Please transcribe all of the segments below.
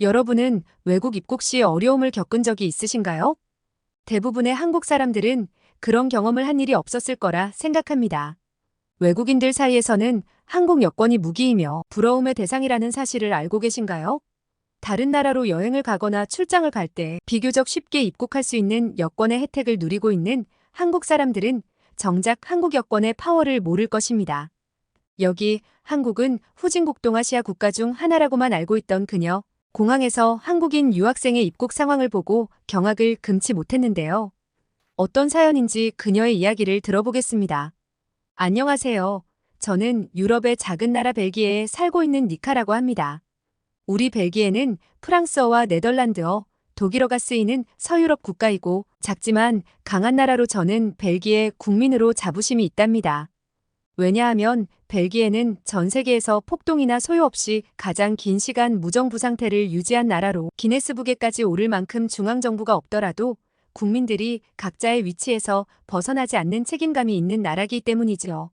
여러분은 외국 입국 시 어려움을 겪은 적이 있으신가요? 대부분의 한국 사람들은 그런 경험을 한 일이 없었을 거라 생각합니다. 외국인들 사이에서는 한국 여권이 무기이며 부러움의 대상이라는 사실을 알고 계신가요? 다른 나라로 여행을 가거나 출장을 갈 때 비교적 쉽게 입국할 수 있는 여권의 혜택을 누리고 있는 한국 사람들은 정작 한국 여권의 파워를 모를 것입니다. 여기 한국은 후진국 동아시아 국가 중 하나라고만 알고 있던 그녀, 공항에서 한국인 유학생의 입국 상황을 보고 경악을 금치 못했는데요. 어떤 사연인지 그녀의 이야기를 들어보겠습니다. 안녕하세요. 저는 유럽의 작은 나라 벨기에에 살고 있는 니카라고 합니다. 우리 벨기에는 프랑스어와 네덜란드어, 독일어가 쓰이는 서유럽 국가이고 작지만 강한 나라로 저는 벨기에 국민으로 자부심이 있답니다. 왜냐하면 벨기에는 전 세계에서 폭동이나 소요 없이 가장 긴 시간 무정부 상태를 유지한 나라로 기네스북에까지 오를 만큼 중앙정부가 없더라도 국민들이 각자의 위치에서 벗어나지 않는 책임감이 있는 나라이기 때문이죠.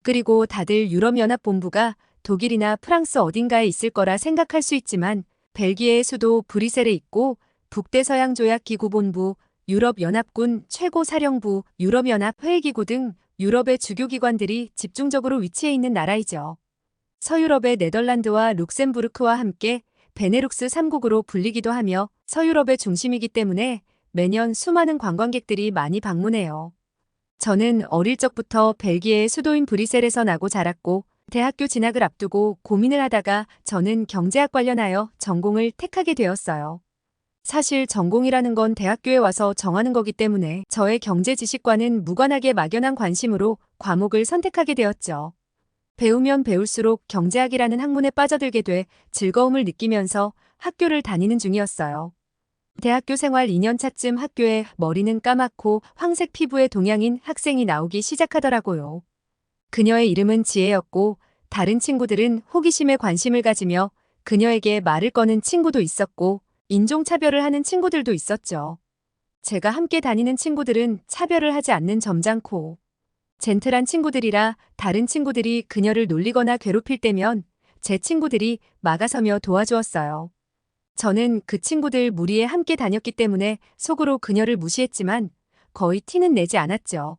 그리고 다들 유럽연합본부가 독일이나 프랑스 어딘가에 있을 거라 생각할 수 있지만 벨기에의 수도 브뤼셀에 있고 북대서양조약기구본부, 유럽연합군 최고사령부, 유럽연합 회의기구 등 유럽의 주요 기관들이 집중적으로 위치해 있는 나라이죠. 서유럽의 네덜란드와 룩셈부르크와 함께 베네룩스 3국으로 불리기도 하며 서유럽의 중심이기 때문에 매년 수많은 관광객들이 많이 방문해요. 저는 어릴 적부터 벨기에의 수도인 브뤼셀에서 나고 자랐고 대학교 진학을 앞두고 고민을 하다가 저는 경제학 관련하여 전공을 택하게 되었어요. 사실 전공이라는 건 대학교에 와서 정하는 거기 때문에 저의 경제 지식과는 무관하게 막연한 관심으로 과목을 선택하게 되었죠. 배우면 배울수록 경제학이라는 학문에 빠져들게 돼 즐거움을 느끼면서 학교를 다니는 중이었어요. 대학교 생활 2년 차쯤 학교에 머리는 까맣고 황색 피부의 동양인 학생이 나오기 시작하더라고요. 그녀의 이름은 지혜였고 다른 친구들은 호기심에 관심을 가지며 그녀에게 말을 거는 친구도 있었고 인종차별을 하는 친구들도 있었죠. 제가 함께 다니는 친구들은 차별을 하지 않는 점잖고 젠틀한 친구들이라 다른 친구들이 그녀를 놀리거나 괴롭힐 때면 제 친구들이 막아서며 도와주었어요. 저는 그 친구들 무리에 함께 다녔기 때문에 속으로 그녀를 무시했지만 거의 티는 내지 않았죠.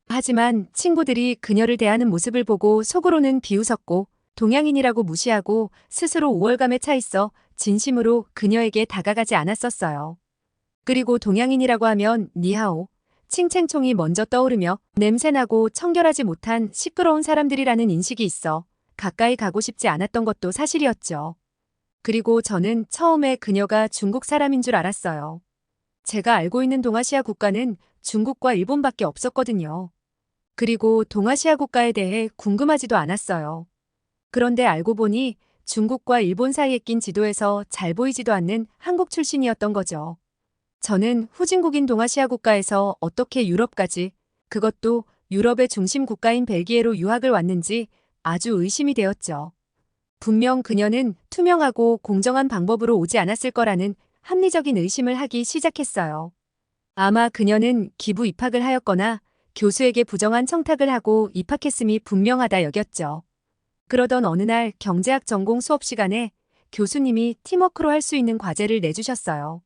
하지만 친구들이 그녀를 대하는 모습을 보고 속으로는 비웃었고 동양인이라고 무시하고 스스로 우월감에 차 있어 진심으로 그녀에게 다가가지 않았었어요. 그리고 동양인이라고 하면 니하오, 칭챙총이 먼저 떠오르며 냄새나고 청결하지 못한 시끄러운 사람들이라는 인식이 있어 가까이 가고 싶지 않았던 것도 사실이었죠. 그리고 저는 처음에 그녀가 중국 사람인 줄 알았어요. 제가 알고 있는 동아시아 국가는 중국과 일본밖에 없었거든요. 그리고 동아시아 국가에 대해 궁금하지도 않았어요. 그런데 알고 보니 중국과 일본 사이에 낀 지도에서 잘 보이지도 않는 한국 출신이었던 거죠. 저는 후진국인 동아시아 국가에서 어떻게 유럽까지, 그것도 유럽의 중심 국가인 벨기에로 유학을 왔는지 아주 의심이 되었죠. 분명 그녀는 투명하고 공정한 방법으로 오지 않았을 거라는 합리적인 의심을 하기 시작했어요. 아마 그녀는 기부 입학을 하였거나 교수에게 부정한 청탁을 하고 입학했음이 분명하다 여겼죠. 그러던 어느 날 경제학 전공 수업 시간에 교수님이 팀워크로 할 수 있는 과제를 내주셨어요.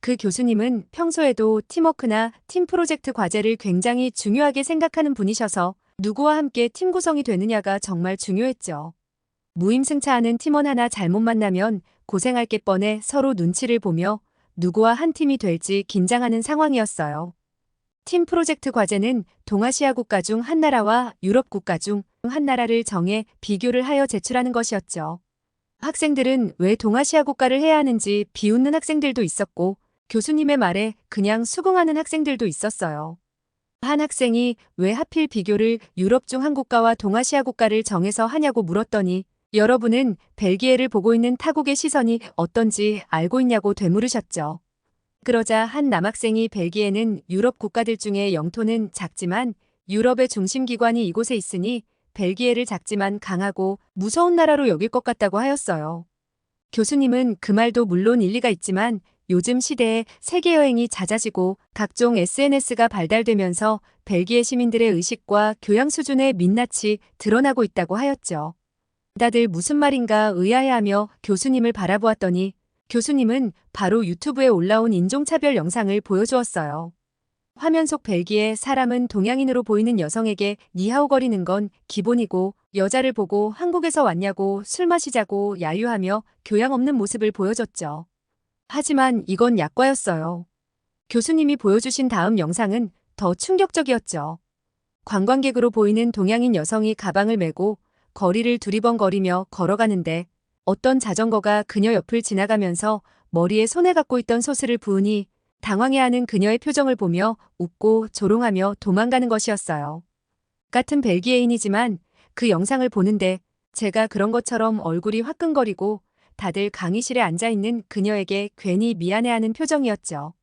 그 교수님은 평소에도 팀워크나 팀 프로젝트 과제를 굉장히 중요하게 생각하는 분이셔서 누구와 함께 팀 구성이 되느냐가 정말 중요했죠. 무임승차하는 팀원 하나 잘못 만나면 고생할 게 뻔해 서로 눈치를 보며 누구와 한 팀이 될지 긴장하는 상황이었어요. 팀 프로젝트 과제는 동아시아 국가 중 한 나라와 유럽 국가 중 한 나라를 정해 비교를 하여 제출하는 것이었죠. 학생들은 왜 동아시아 국가를 해야 하는지 비웃는 학생들도 있었고 교수님의 말에 그냥 수긍하는 학생들도 있었어요. 한 학생이 왜 하필 비교를 유럽 중 한 국가와 동아시아 국가를 정해서 하냐고 물었더니 여러분은 벨기에를 보고 있는 타국의 시선이 어떤지 알고 있냐고 되물으셨죠. 그러자 한 남학생이 벨기에는 유럽 국가들 중에 영토는 작지만 유럽의 중심 기관이 이곳에 있으니 벨기에를 작지만 강하고 무서운 나라로 여길 것 같다고 하였어요. 교수님은 그 말도 물론 일리가 있지만 요즘 시대에 세계 여행이 잦아지고 각종 SNS가 발달되면서 벨기에 시민들의 의식과 교양 수준의 민낯이 드러나고 있다고 하였죠. 다들 무슨 말인가 의아해하며 교수님을 바라보았더니 교수님은 바로 유튜브에 올라온 인종차별 영상을 보여주었어요. 화면 속 벨기에 사람은 동양인으로 보이는 여성에게 니하오거리는 건 기본이고 여자를 보고 한국에서 왔냐고 술 마시자고 야유하며 교양 없는 모습을 보여줬죠. 하지만 이건 약과였어요. 교수님이 보여주신 다음 영상은 더 충격적이었죠. 관광객으로 보이는 동양인 여성이 가방을 메고 거리를 두리번거리며 걸어가는데 어떤 자전거가 그녀 옆을 지나가면서 머리에 손에 갖고 있던 소스를 부으니 당황해하는 그녀의 표정을 보며 웃고 조롱하며 도망가는 것이었어요. 같은 벨기에인이지만 그 영상을 보는데 제가 그런 것처럼 얼굴이 화끈거리고 다들 강의실에 앉아있는 그녀에게 괜히 미안해하는 표정이었죠.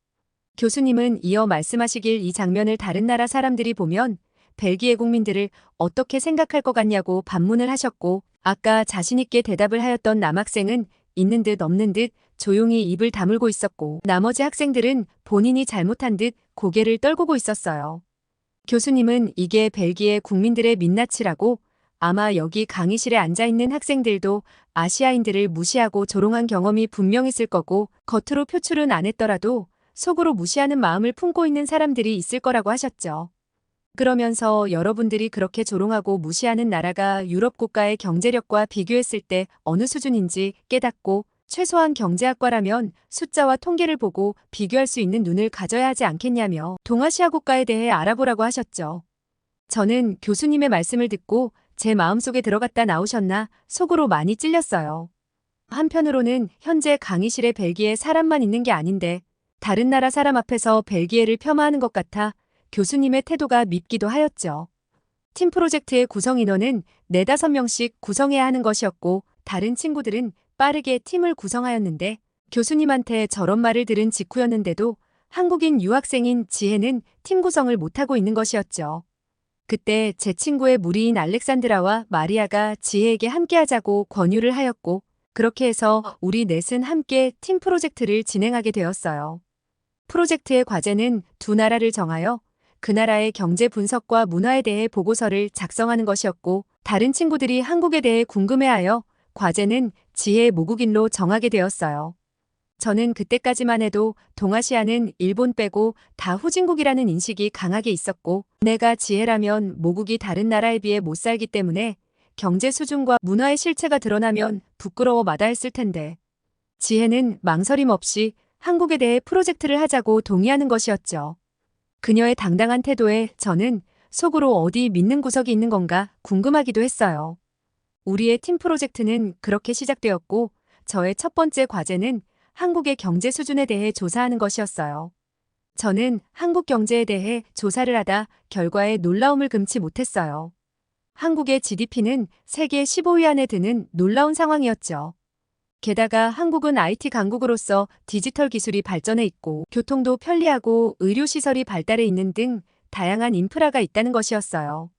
교수님은 이어 말씀하시길 이 장면을 다른 나라 사람들이 보면 벨기에 국민들을 어떻게 생각할 것 같냐고 반문을 하셨고 아까 자신있게 대답을 하였던 남학생은 있는 듯 없는 듯 조용히 입을 다물고 있었고 나머지 학생들은 본인이 잘못한 듯 고개를 떨구고 있었어요. 교수님은 이게 벨기에 국민들의 민낯이라고 아마 여기 강의실에 앉아있는 학생들도 아시아인들을 무시하고 조롱한 경험이 분명 있을 거고 겉으로 표출은 안 했더라도 속으로 무시하는 마음을 품고 있는 사람들이 있을 거라고 하셨죠. 그러면서 여러분들이 그렇게 조롱하고 무시하는 나라가 유럽 국가의 경제력과 비교했을 때 어느 수준인지 깨닫고 최소한 경제학과라면 숫자와 통계를 보고 비교할 수 있는 눈을 가져야 하지 않겠냐며 동아시아 국가에 대해 알아보라고 하셨죠. 저는 교수님의 말씀을 듣고 제 마음속에 들어갔다 나오셨나 속으로 많이 찔렸어요. 한편으로는 현재 강의실에 벨기에 사람만 있는 게 아닌데 다른 나라 사람 앞에서 벨기에를 폄하하는 것 같아 교수님의 태도가 밉기도 하였죠. 팀 프로젝트의 구성 인원은 4, 5명씩 구성해야 하는 것이었고 다른 친구들은 빠르게 팀을 구성하였는데 교수님한테 저런 말을 들은 직후였는데도 한국인 유학생인 지혜는 팀 구성을 못하고 있는 것이었죠. 그때 제 친구의 무리인 알렉산드라와 마리아가 지혜에게 함께하자고 권유를 하였고 그렇게 해서 우리 넷은 함께 팀 프로젝트를 진행하게 되었어요. 프로젝트의 과제는 두 나라를 정하여 그 나라의 경제 분석과 문화에 대해 보고서를 작성하는 것이었고 다른 친구들이 한국에 대해 궁금해하여 과제는 지혜 모국인로 정하게 되었어요. 저는 그때까지만 해도 동아시아는 일본 빼고 다 후진국이라는 인식이 강하게 있었고 내가 지혜라면 모국이 다른 나라에 비해 못 살기 때문에 경제 수준과 문화의 실체가 드러나면 부끄러워 마다했을 텐데 지혜는 망설임 없이 한국에 대해 프로젝트를 하자고 동의하는 것이었죠. 그녀의 당당한 태도에 저는 속으로 어디 믿는 구석이 있는 건가 궁금하기도 했어요. 우리의 팀 프로젝트는 그렇게 시작되었고 저의 첫 번째 과제는 한국의 경제 수준에 대해 조사하는 것이었어요. 저는 한국 경제에 대해 조사를 하다 결과에 놀라움을 금치 못했어요. 한국의 GDP는 세계 15위 안에 드는 놀라운 상황이었죠. 게다가 한국은 IT 강국으로서 디지털 기술이 발전해 있고 교통도 편리하고 의료시설이 발달해 있는 등 다양한 인프라가 있다는 것이었어요.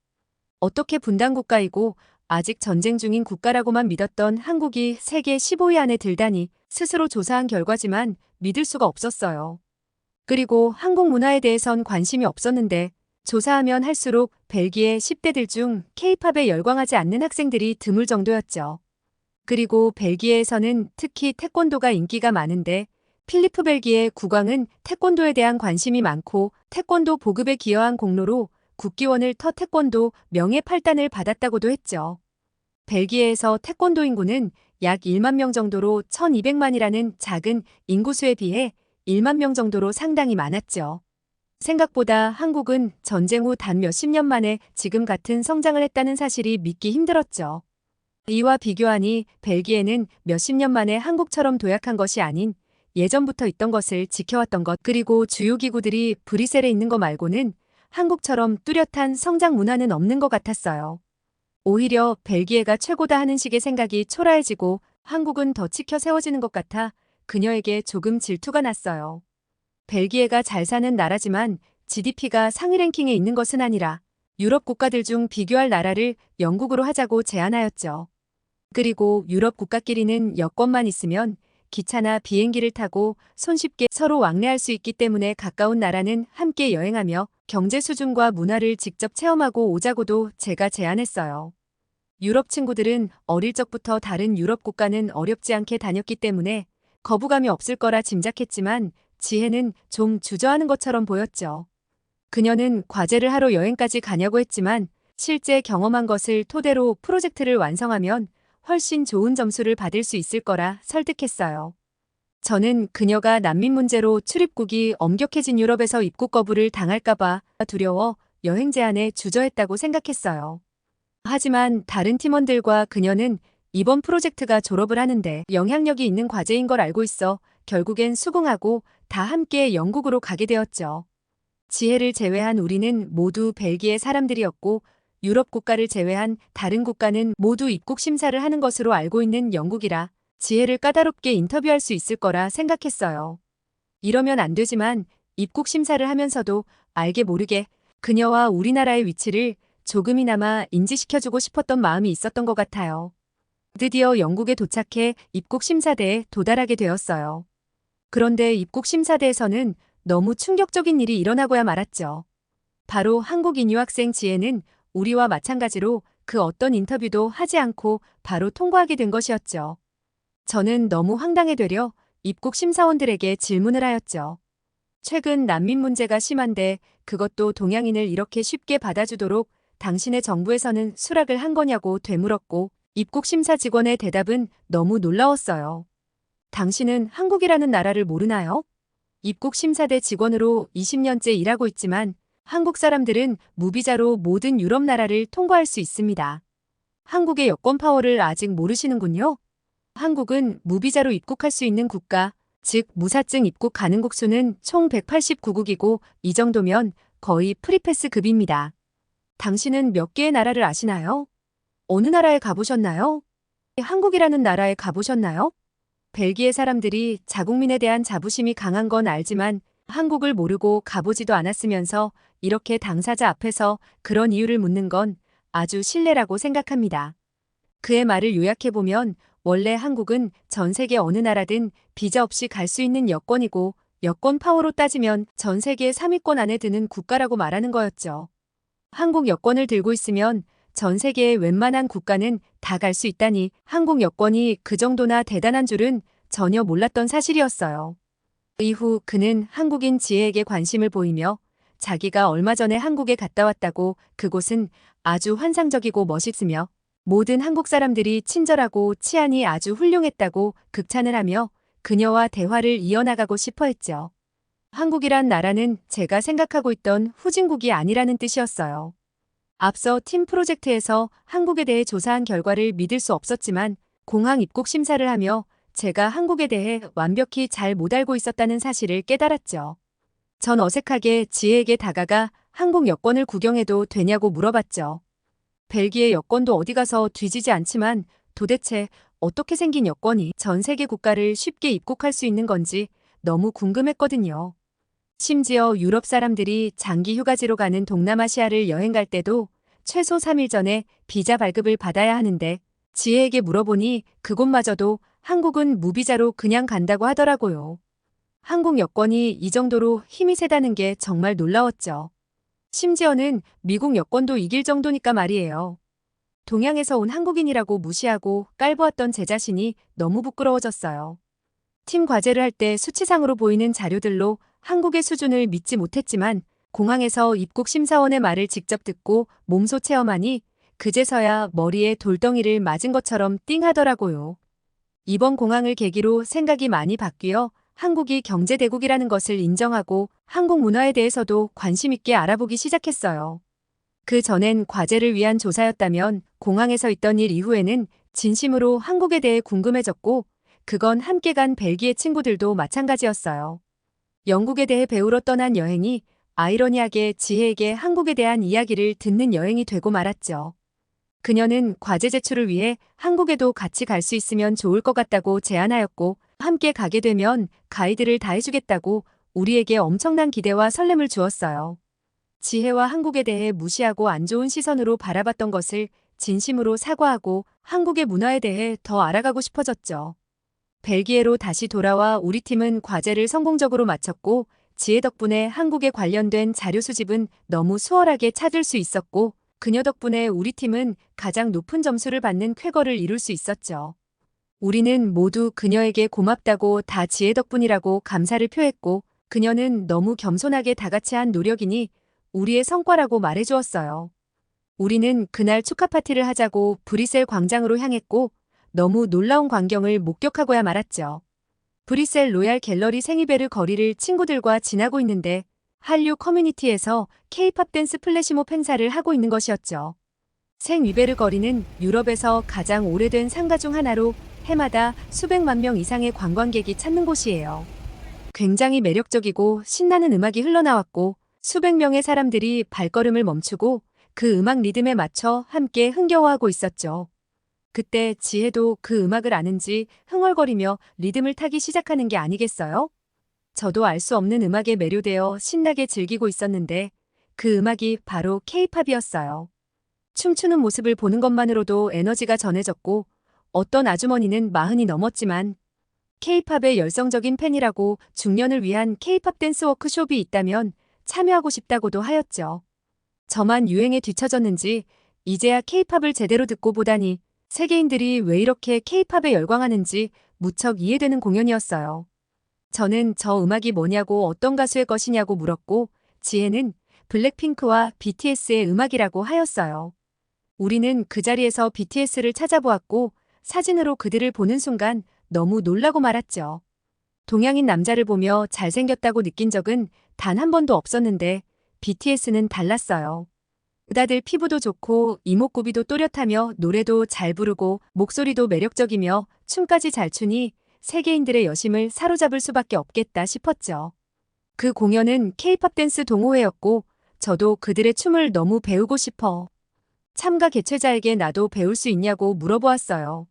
어떻게 분단 국가이고 아직 전쟁 중인 국가라고만 믿었던 한국이 세계 15위 안에 들다니 스스로 조사한 결과지만 믿을 수가 없었어요. 그리고 한국 문화에 대해선 관심이 없었는데 조사하면 할수록 벨기에 10대들 중 K-팝에 열광하지 않는 학생들이 드물 정도였죠. 그리고 벨기에에서는 특히 태권도가 인기가 많은데 필리프 벨기에 국왕은 태권도에 대한 관심이 많고 태권도 보급에 기여한 공로로 국기원을 터 태권도 명예 8단을 받았다고도 했죠. 벨기에에서 태권도 인구는 약 1만 명 정도로 1200만이라는 작은 인구수에 비해 1만 명 정도로 상당히 많았죠. 생각보다 한국은 전쟁 후 단 몇십 년 만에 지금 같은 성장을 했다는 사실이 믿기 힘들었죠. 이와 비교하니 벨기에는 몇십 년 만에 한국처럼 도약한 것이 아닌 예전부터 있던 것을 지켜왔던 것 그리고 주요 기구들이 브뤼셀에 있는 것 말고는 한국처럼 뚜렷한 성장 문화는 없는 것 같았어요. 오히려 벨기에가 최고다 하는 식의 생각이 초라해지고 한국은 더 치켜 세워지는 것 같아 그녀에게 조금 질투가 났어요. 벨기에가 잘 사는 나라지만 GDP가 상위 랭킹에 있는 것은 아니라 유럽 국가들 중 비교할 나라를 영국으로 하자고 제안하였죠. 그리고 유럽 국가끼리는 여권만 있으면 기차나 비행기를 타고 손쉽게 서로 왕래할 수 있기 때문에 가까운 나라는 함께 여행하며 경제 수준과 문화를 직접 체험하고 오자고도 제가 제안했어요. 유럽 친구들은 어릴 적부터 다른 유럽 국가는 어렵지 않게 다녔기 때문에 거부감이 없을 거라 짐작했지만 지혜는 좀 주저하는 것처럼 보였죠. 그녀는 과제를 하러 여행까지 가냐고 했지만 실제 경험한 것을 토대로 프로젝트를 완성하면 훨씬 좋은 점수를 받을 수 있을 거라 설득했어요. 저는 그녀가 난민 문제로 출입국이 엄격해진 유럽에서 입국 거부를 당할까봐 두려워 여행 제안에 주저했다고 생각했어요. 하지만 다른 팀원들과 그녀는 이번 프로젝트가 졸업을 하는데 영향력이 있는 과제인 걸 알고 있어 결국엔 수긍하고 다 함께 영국으로 가게 되었죠. 지혜를 제외한 우리는 모두 벨기에 사람들이었고 유럽 국가를 제외한 다른 국가는 모두 입국 심사를 하는 것으로 알고 있는 영국이라 지혜를 까다롭게 인터뷰할 수 있을 거라 생각했어요. 이러면 안 되지만 입국 심사를 하면서도 알게 모르게 그녀와 우리나라의 위치를 조금이나마 인지시켜주고 싶었던 마음이 있었던 것 같아요. 드디어 영국에 도착해 입국 심사대에 도달하게 되었어요. 그런데 입국 심사대에서는 너무 충격적인 일이 일어나고야 말았죠. 바로 한국인 유학생 지혜는 우리와 마찬가지로 그 어떤 인터뷰도 하지 않고 바로 통과하게 된 것이었죠. 저는 너무 황당해 되려 입국 심사원들에게 질문을 하였죠. 최근 난민 문제가 심한데 그것도 동양인을 이렇게 쉽게 받아주도록 당신의 정부에서는 수락을 한 거냐고 되물었고 입국 심사 직원의 대답은 너무 놀라웠어요. 당신은 한국이라는 나라를 모르나요? 입국 심사대 직원으로 20년째 일하고 있지만 한국 사람들은 무비자로 모든 유럽 나라를 통과할 수 있습니다. 한국의 여권 파워를 아직 모르시는군요. 한국은 무비자로 입국할 수 있는 국가, 즉 무사증 입국 가능국 수는 총 189국이고 이 정도면 거의 프리패스급입니다. 당신은 몇 개의 나라를 아시나요? 어느 나라에 가보셨나요? 한국이라는 나라에 가보셨나요? 벨기에 사람들이 자국민에 대한 자부심이 강한 건 알지만 한국을 모르고 가보지도 않았으면서 이렇게 당사자 앞에서 그런 이유를 묻는 건 아주 실례라고 생각합니다. 그의 말을 요약해보면 원래 한국은 전 세계 어느 나라든 비자 없이 갈 수 있는 여권이고 여권 파워로 따지면 전 세계 3위권 안에 드는 국가라고 말하는 거였죠. 한국 여권을 들고 있으면 전 세계의 웬만한 국가는 다 갈 수 있다니 한국 여권이 그 정도나 대단한 줄은 전혀 몰랐던 사실이었어요. 이후 그는 한국인 지혜에게 관심을 보이며 자기가 얼마 전에 한국에 갔다 왔다고 그곳은 아주 환상적이고 멋있으며 모든 한국 사람들이 친절하고 치안이 아주 훌륭했다고 극찬을 하며 그녀와 대화를 이어나가고 싶어 했죠. 한국이란 나라는 제가 생각하고 있던 후진국이 아니라는 뜻이었어요. 앞서 팀 프로젝트에서 한국에 대해 조사한 결과를 믿을 수 없었지만 공항 입국 심사를 하며 제가 한국에 대해 완벽히 잘 못 알고 있었다는 사실을 깨달았죠. 전 어색하게 지혜에게 다가가 한국 여권을 구경해도 되냐고 물어봤죠. 벨기에 여권도 어디 가서 뒤지지 않지만 도대체 어떻게 생긴 여권이 전 세계 국가를 쉽게 입국할 수 있는 건지 너무 궁금했거든요. 심지어 유럽 사람들이 장기 휴가지로 가는 동남아시아를 여행 갈 때도 최소 3일 전에 비자 발급을 받아야 하는데 지혜에게 물어보니 그곳마저도 한국은 무비자로 그냥 간다고 하더라고요. 한국 여권이 이 정도로 힘이 세다는 게 정말 놀라웠죠. 심지어는 미국 여권도 이길 정도니까 말이에요. 동양에서 온 한국인이라고 무시하고 깔보았던 제 자신이 너무 부끄러워졌어요. 팀 과제를 할 때 수치상으로 보이는 자료들로 한국의 수준을 믿지 못했지만 공항에서 입국 심사원의 말을 직접 듣고 몸소 체험하니 그제서야 머리에 돌덩이를 맞은 것처럼 띵 하더라고요. 이번 공항을 계기로 생각이 많이 바뀌어 한국이 경제대국이라는 것을 인정하고 한국 문화에 대해서도 관심 있게 알아보기 시작했어요. 그 전엔 과제를 위한 조사였다면 공항에서 있던 일 이후에는 진심으로 한국에 대해 궁금해졌고 그건 함께 간 벨기에 친구들도 마찬가지였어요. 영국에 대해 배우러 떠난 여행이 아이러니하게 지혜에게 한국에 대한 이야기를 듣는 여행이 되고 말았죠. 그녀는 과제 제출을 위해 한국에도 같이 갈 수 있으면 좋을 것 같다고 제안하였고 함께 가게 되면 가이드를 다 해주겠다고 우리에게 엄청난 기대와 설렘을 주었어요. 지혜와 한국에 대해 무시하고 안 좋은 시선으로 바라봤던 것을 진심으로 사과하고 한국의 문화에 대해 더 알아가고 싶어졌죠. 벨기에로 다시 돌아와 우리 팀은 과제를 성공적으로 마쳤고 지혜 덕분에 한국에 관련된 자료 수집은 너무 수월하게 찾을 수 있었고 그녀 덕분에 우리 팀은 가장 높은 점수를 받는 쾌거를 이룰 수 있었죠. 우리는 모두 그녀에게 고맙다고 다 지혜 덕분이라고 감사를 표했고 그녀는 너무 겸손하게 다 같이 한 노력이니 우리의 성과라고 말해주었어요. 우리는 그날 축하 파티를 하자고 브뤼셀 광장으로 향했고 너무 놀라운 광경을 목격하고야 말았죠. 브뤼셀 로얄 갤러리 생이베르 거리를 친구들과 지나고 있는데 한류 커뮤니티에서 K-팝 댄스 플래시몹 행사를 하고 있는 것이었죠. 생위베르 거리는 유럽에서 가장 오래된 상가 중 하나로 해마다 수백만 명 이상의 관광객이 찾는 곳이에요. 굉장히 매력적이고 신나는 음악이 흘러나왔고 수백 명의 사람들이 발걸음을 멈추고 그 음악 리듬에 맞춰 함께 흥겨워하고 있었죠. 그때 지혜도 그 음악을 아는지 흥얼거리며 리듬을 타기 시작하는 게 아니겠어요? 저도 알 수 없는 음악에 매료되어 신나게 즐기고 있었는데 그 음악이 바로 K-팝이었어요. 춤추는 모습을 보는 것만으로도 에너지가 전해졌고 어떤 아주머니는 40이 넘었지만 K-팝의 열성적인 팬이라고 중년을 위한 K-팝 댄스 워크숍이 있다면 참여하고 싶다고도 하였죠. 저만 유행에 뒤처졌는지 이제야 K-팝을 제대로 듣고 보다니 세계인들이 왜 이렇게 K-팝에 열광하는지 무척 이해되는 공연이었어요. 저는 저 음악이 뭐냐고 어떤 가수의 것이냐고 물었고 지혜는 블랙핑크와 BTS의 음악이라고 하였어요. 우리는 그 자리에서 BTS를 찾아보았고 사진으로 그들을 보는 순간 너무 놀라고 말았죠. 동양인 남자를 보며 잘생겼다고 느낀 적은 단 한 번도 없었는데 BTS는 달랐어요. 다들 피부도 좋고 이목구비도 또렷하며 노래도 잘 부르고 목소리도 매력적이며 춤까지 잘 추니 세계인들의 여심을 사로잡을 수밖에 없겠다 싶었죠. 그 공연은 K-팝 댄스 동호회였고 저도 그들의 춤을 너무 배우고 싶어 참가 개최자에게 나도 배울 수 있냐고 물어보았어요.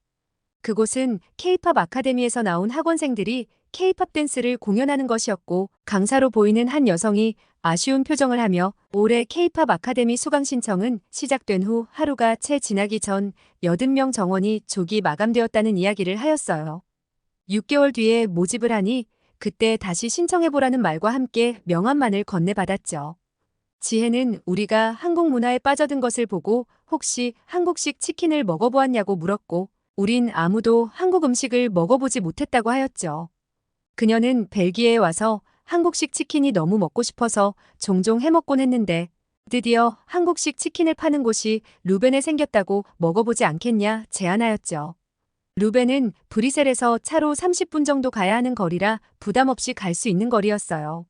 그곳은 K-팝 아카데미에서 나온 학원생들이 K-팝 댄스를 공연하는 것이었고 강사로 보이는 한 여성이 아쉬운 표정을 하며 올해 K-팝 아카데미 수강 신청은 시작된 후 하루가 채 지나기 전 80명 정원이 조기 마감되었다는 이야기를 하였어요. 6개월 뒤에 모집을 하니 그때 다시 신청해보라는 말과 함께 명함만을 건네받았죠. 지혜는 우리가 한국 문화에 빠져든 것을 보고 혹시 한국식 치킨을 먹어보았냐고 물었고 우린 아무도 한국 음식을 먹어보지 못했다고 하였죠. 그녀는 벨기에에 와서 한국식 치킨이 너무 먹고 싶어서 종종 해먹곤 했는데 드디어 한국식 치킨을 파는 곳이 루벤에 생겼다고 먹어보지 않겠냐 제안하였죠. 루벤은 브뤼셀에서 차로 30분 정도 가야 하는 거리라 부담 없이 갈 수 있는 거리였어요.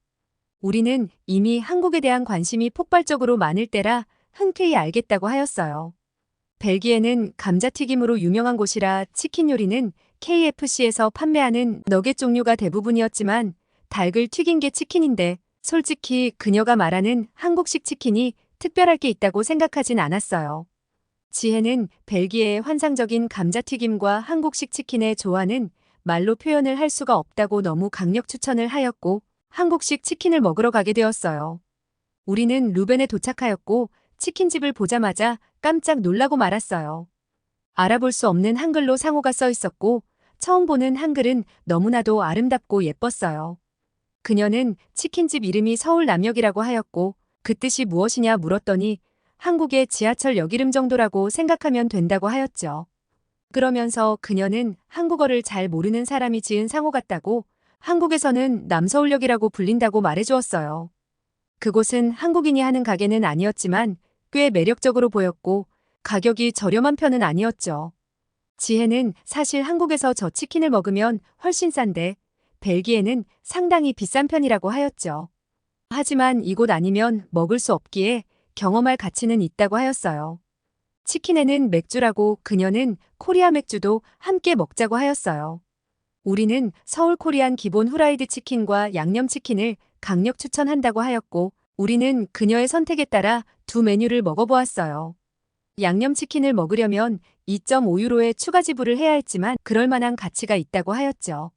우리는 이미 한국에 대한 관심이 폭발적으로 많을 때라 흔쾌히 알겠다고 하였어요. 벨기에는 감자튀김으로 유명한 곳이라 치킨 요리는 KFC에서 판매하는 너겟 종류가 대부분이었지만 닭을 튀긴 게 치킨인데 솔직히 그녀가 말하는 한국식 치킨이 특별할 게 있다고 생각하진 않았어요. 지혜는 벨기에의 환상적인 감자튀김과 한국식 치킨의 조화는 말로 표현을 할 수가 없다고 너무 강력 추천을 하였고 한국식 치킨을 먹으러 가게 되었어요. 우리는 루벤에 도착하였고 치킨집을 보자마자 깜짝 놀라고 말았어요. 알아볼 수 없는 한글로 상호가 써 있었고 처음 보는 한글은 너무나도 아름답고 예뻤어요. 그녀는 치킨집 이름이 서울남역이라고 하였고 그 뜻이 무엇이냐 물었더니 한국의 지하철역 이름 정도라고 생각하면 된다고 하였죠. 그러면서 그녀는 한국어를 잘 모르는 사람이 지은 상호 같다고 한국에서는 남서울역이라고 불린다고 말해주었어요. 그곳은 한국인이 하는 가게는 아니었지만 꽤 매력적으로 보였고 가격이 저렴한 편은 아니었죠. 지혜는 사실 한국에서 저 치킨을 먹으면 훨씬 싼데 벨기에는 상당히 비싼 편이라고 하였죠. 하지만 이곳 아니면 먹을 수 없기에 경험할 가치는 있다고 하였어요. 치킨에는 맥주라고 그녀는 코리아 맥주도 함께 먹자고 하였어요. 우리는 서울 코리안 기본 후라이드 치킨과 양념치킨을 강력 추천한다고 하였고 우리는 그녀의 선택에 따라 두 메뉴를 먹어보았어요. 양념치킨을 먹으려면 2.5유로의 추가 지불을 해야 했지만 그럴 만한 가치가 있다고 하였죠.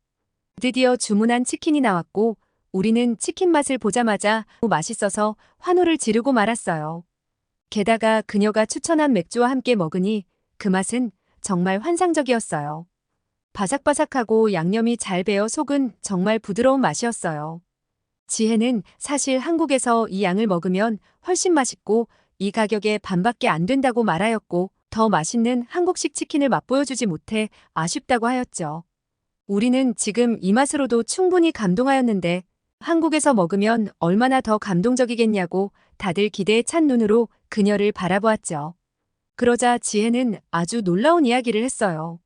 드디어 주문한 치킨이 나왔고 우리는 치킨 맛을 보자마자 맛있어서 환호를 지르고 말았어요. 게다가 그녀가 추천한 맥주와 함께 먹으니 그 맛은 정말 환상적이었어요. 바삭바삭하고 양념이 잘 배어 속은 정말 부드러운 맛이었어요. 지혜는 사실 한국에서 이 양을 먹으면 훨씬 맛있고 이 가격에 반밖에 안 된다고 말하였고 더 맛있는 한국식 치킨을 맛보여주지 못해 아쉽다고 하였죠. 우리는 지금 이 맛으로도 충분히 감동하였는데 한국에서 먹으면 얼마나 더 감동적이겠냐고 다들 기대에 찬 눈으로 그녀를 바라보았죠. 그러자 지혜는 아주 놀라운 이야기를 했어요.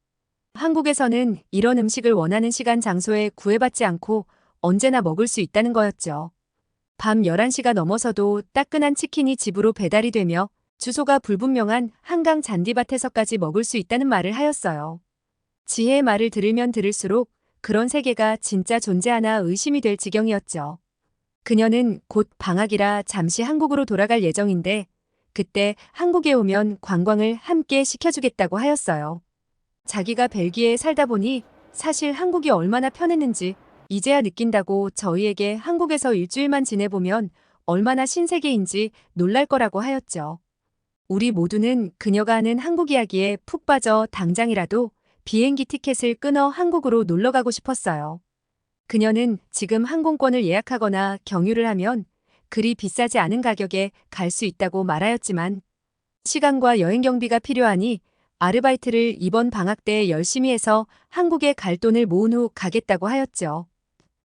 한국에서는 이런 음식을 원하는 시간 장소에 구애받지 않고 언제나 먹을 수 있다는 거였죠. 밤 11시가 넘어서도 따끈한 치킨이 집으로 배달이 되며 주소가 불분명한 한강 잔디밭에서까지 먹을 수 있다는 말을 하였어요. 지혜의 말을 들으면 들을수록 그런 세계가 진짜 존재하나 의심이 될 지경이었죠. 그녀는 곧 방학이라 잠시 한국으로 돌아갈 예정인데 그때 한국에 오면 관광을 함께 시켜주겠다고 하였어요. 자기가 벨기에에 살다 보니 사실 한국이 얼마나 편했는지 이제야 느낀다고 저희에게 한국에서 일주일만 지내보면 얼마나 신세계인지 놀랄 거라고 하였죠. 우리 모두는 그녀가 하는 한국 이야기에 푹 빠져 당장이라도 비행기 티켓을 끊어 한국으로 놀러 가고 싶었어요. 그녀는 지금 항공권을 예약하거나 경유를 하면 그리 비싸지 않은 가격에 갈 수 있다고 말하였지만 시간과 여행 경비가 필요하니 아르바이트를 이번 방학 때 열심히 해서 한국에 갈 돈을 모은 후 가겠다고 하였죠.